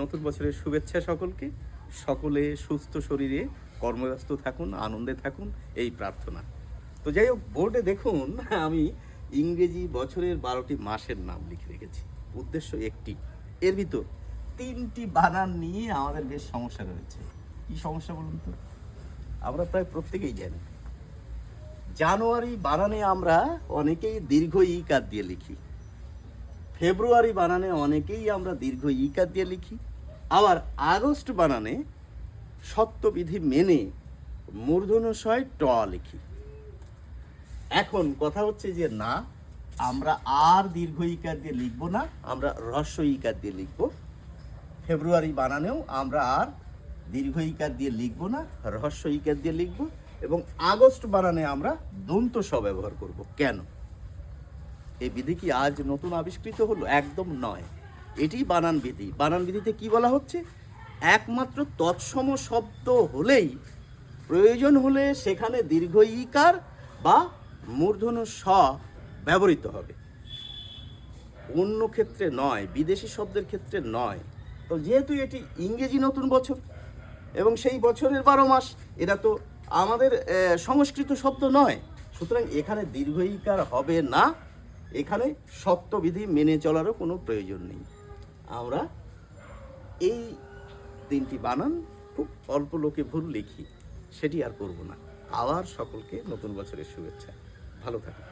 নতুন বছরের শুভেচ্ছা সকলকে। সকলে সুস্থ শরীরে কর্মব্যস্ত থাকুন, আনন্দে থাকুন, এই প্রার্থনা। তো যাই হোক, বোর্ডে দেখুন আমি ইংরেজি বছরের 12টি মাসের নাম লিখে রেখেছি। উদ্দেশ্য একটি, এর ভিতর 3টি বানান নিয়ে আমাদের বেশ সমস্যা রয়েছে। কি সমস্যা বলুন তো? আমরা প্রায় প্রত্যেকেই জানি, জানুয়ারি বানানে আমরা অনেকেই দীর্ঘ ইকার দিয়ে লিখি, ফেব্রুয়ারি বানানে অনেকেই আমরা দীর্ঘ ইকার দিয়ে লিখি, আবার আগস্ট বানানে সত্যবিধি মেনে মূর্ধন্যশয় ট লিখি। এখন কথা হচ্ছে যে না, আমরা আর দীর্ঘ ইকার দিয়ে লিখব না, আমরা হ্রস্ব ইকার দিয়ে লিখব। ফেব্রুয়ারি বানানেও আমরা আর দীর্ঘ ইকার দিয়ে লিখব না, হ্রস্ব ইকার দিয়ে লিখব। এবং আগস্ট বানানে আমরা দন্ত স ব্যবহার করব। কেন? এই বিধি কি আজ নতুন আবিষ্কৃত হলো? একদম নয়। এটি বানান বিধি। বানান বিধিতে কি বলা হচ্ছে? একমাত্র তৎসম শব্দ হলেই, প্রয়োজন হলে সেখানে দীর্ঘ ইকার বা মূর্ধন্য স ব্যবহৃত হবে, অন্য ক্ষেত্রে নয়, বিদেশি শব্দের ক্ষেত্রে নয়। তো যেহেতু এটি ইংরেজি নতুন বছর এবং সেই বছরের 12 মাস, এটা তো আমাদের সংস্কৃত শব্দ নয়, সুতরাং এখানে দীর্ঘ ইকার হবে না, এখানে সত্যবিধি মেনে চলারও কোনো প্রয়োজন নেই। আমরা এই 3টি বানান খুব অল্প লোকে ভুল লিখি, সেটি আর করব না। আবার সকলকে নতুন বছরের শুভেচ্ছা। ভালো থাকুন।